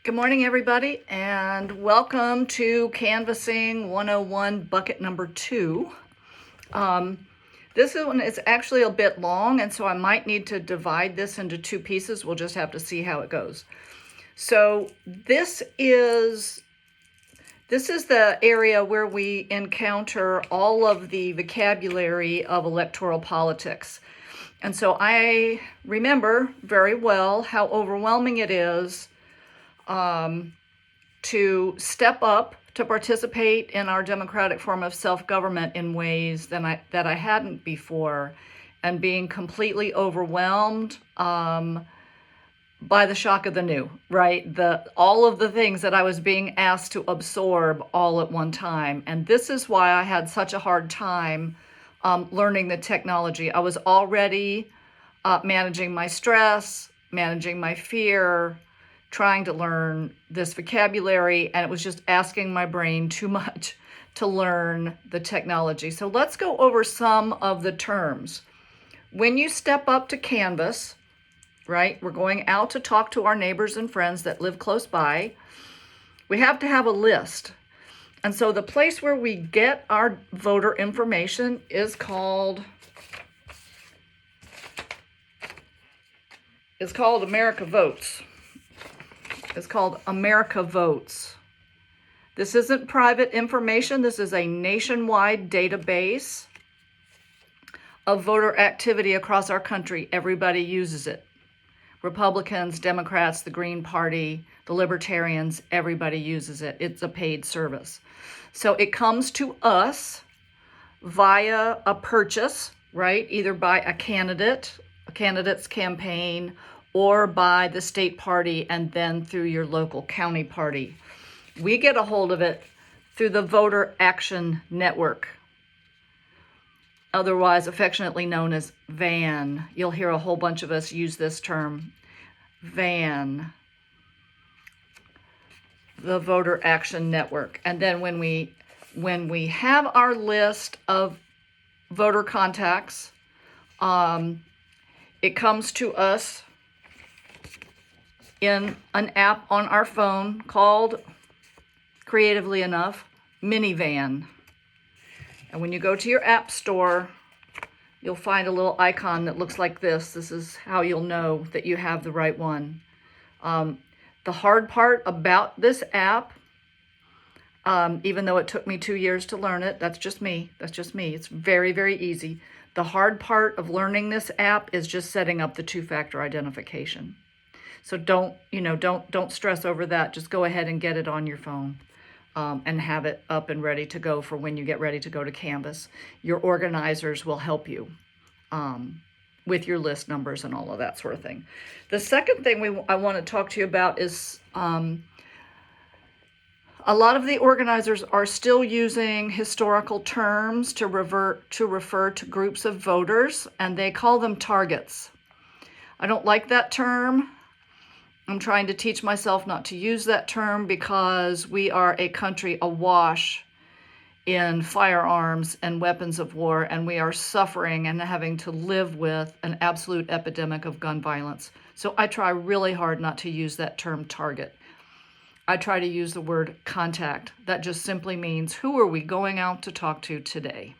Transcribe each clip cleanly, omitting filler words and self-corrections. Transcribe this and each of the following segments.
Good morning, everybody, and welcome to Canvassing 101 bucket number 2. This one is actually a bit long, and so I might need to divide this into 2 pieces. We'll just have to see how it goes. So this is the area where we encounter all of the vocabulary of electoral politics. And so I remember very well how overwhelming it is to step up to participate in our democratic form of self-government in ways that I hadn't before, and being completely overwhelmed by the shock of the new, right? All of the things that I was being asked to absorb all at one time. And this is why I had such a hard time learning the technology. I was already managing my stress, managing my fear, trying to learn this vocabulary, and it was just asking my brain too much to learn the technology. So let's go over some of the terms. When you step up to canvass, right, we're going out to talk to our neighbors and friends that live close by. We have to have a list. And so the place where we get our voter information is called America Votes. It's called America Votes. This isn't private information. This is a nationwide database of voter activity across our country. Everybody uses it. Republicans, Democrats, the Green Party, the Libertarians, everybody uses it. It's a paid service. So it comes to us via a purchase, right? Either by a candidate's campaign, or by the state party, and then through your local county party. We get a hold of it through the Voter Action Network, otherwise affectionately known as VAN. You'll hear a whole bunch of us use this term, VAN, the Voter Action Network. And then when we have our list of voter contacts, it comes to us in an app on our phone called, creatively enough, Minivan. And when you go to your app store, you'll find a little icon that looks like this. This is how you'll know that you have the right one. The hard part about this app, even though it took me 2 years to learn it, that's just me. It's very, very easy. The hard part of learning this app is just setting up the 2-factor identification. So don't stress over that. Just go ahead and get it on your phone and have it up and ready to go for when you get ready to go to canvass. Your organizers will help you with your list numbers and all of that sort of thing. The second thing I want to talk to you about is a lot of the organizers are still using historical terms to refer to groups of voters, and they call them targets. I don't like that term. I'm trying to teach myself not to use that term because we are a country awash in firearms and weapons of war, and we are suffering and having to live with an absolute epidemic of gun violence. So I try really hard not to use that term target. I try to use the word contact. That just simply means, who are we going out to talk to today?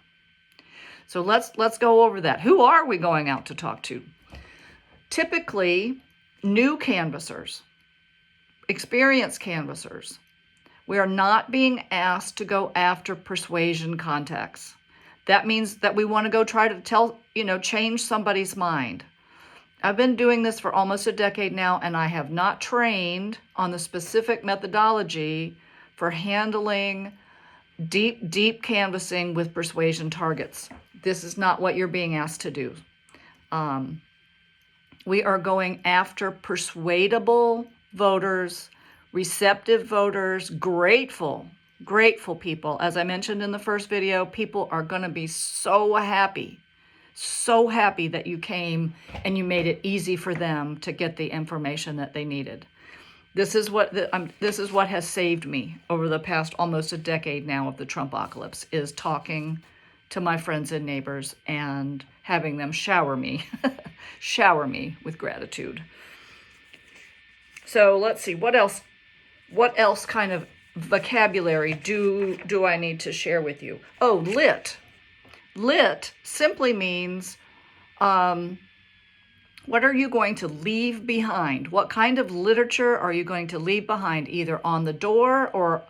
So let's go over that. Who are we going out to talk to? Typically, new canvassers, experienced canvassers. We are not being asked to go after persuasion contacts. That means that we want to go try to change somebody's mind. I've been doing this for almost a decade now, and I have not trained on the specific methodology for handling deep canvassing with persuasion targets. This is not what you're being asked to do. We are going after persuadable voters, receptive voters, grateful people. As I mentioned in the first video, people are going to be so happy that you came and you made it easy for them to get the information that they needed. This is what has saved me over the past almost a decade now of the Trumpocalypse, is talking to my friends and neighbors and having them shower me with gratitude. So let's see, what else what else kind of vocabulary do I need to share with you? Oh, lit. Lit simply means, what are you going to leave behind? What kind of literature are you going to leave behind, either on the door or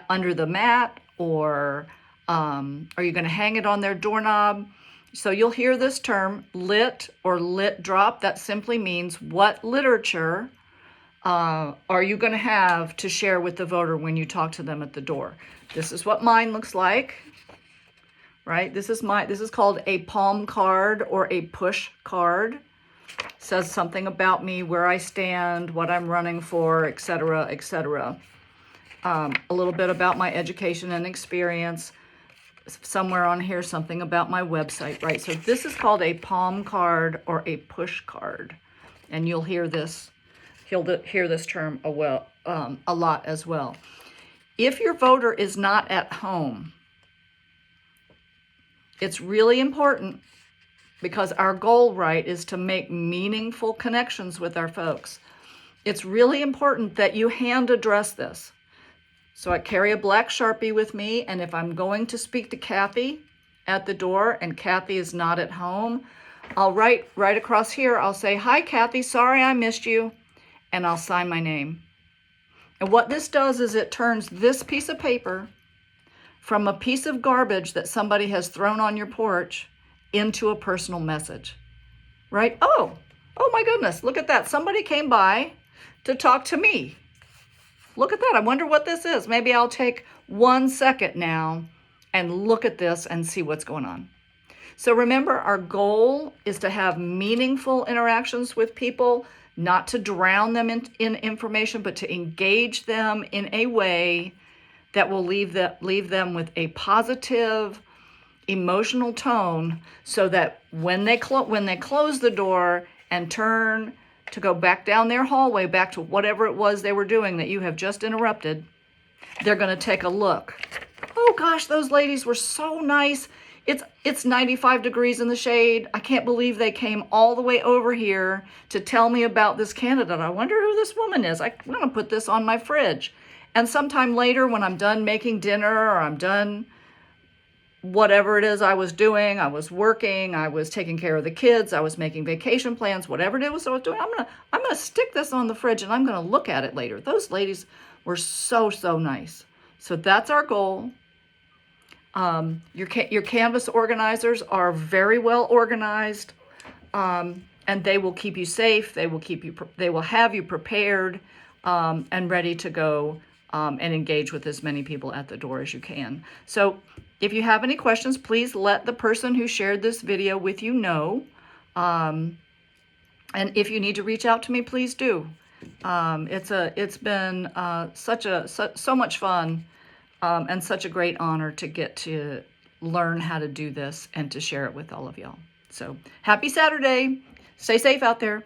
under the mat, or are you going to hang it on their doorknob? So you'll hear this term, lit or lit drop. That simply means, what literature are you going to have to share with the voter when you talk to them at the door? This is what mine looks like, right? This is called a palm card or a push card. Says something about me, where I stand, what I'm running for, etc., etc. A little bit about my education and experience. Somewhere on here, something about my website, right? So this is called a palm card or a push card, and you'll hear this term a lot as well. If your voter is not at home, it's really important, because our goal, right, is to make meaningful connections with our folks. It's really important that you hand address this. So I carry a black Sharpie with me, and if I'm going to speak to Kathy at the door and Kathy is not at home, I'll write right across here, I'll say, "Hi, Kathy, sorry I missed you," and I'll sign my name. And what this does is it turns this piece of paper from a piece of garbage that somebody has thrown on your porch into a personal message, right? Oh my goodness, look at that. Somebody came by to talk to me. Look at that. I wonder what this is. Maybe I'll take 1 second now and look at this and see what's going on. So remember, our goal is to have meaningful interactions with people, not to drown them in information, but to engage them in a way that will leave them with a positive, emotional tone, so that when they close the door and turn to go back down their hallway, back to whatever it was they were doing that you have just interrupted, they're going to take a look. Oh gosh, those ladies were so nice. It's 95 degrees in the shade. I can't believe they came all the way over here to tell me about this candidate. I wonder who this woman is. I'm going to put this on my fridge. And sometime later, when I'm done making dinner, or I'm done whatever it is I was doing, I was working, I was taking care of the kids, I was making vacation plans, whatever it was I was doing, I'm gonna stick this on the fridge and I'm gonna look at it later. Those ladies were so nice. So that's our goal. Your Canvas organizers are very well organized, and they will keep you safe. They will have you prepared and ready to go and engage with as many people at the door as you can. So if you have any questions, please let the person who shared this video with you know. And if you need to reach out to me, please do. It's been so much fun and such a great honor to get to learn how to do this and to share it with all of y'all. So happy Saturday. Stay safe out there.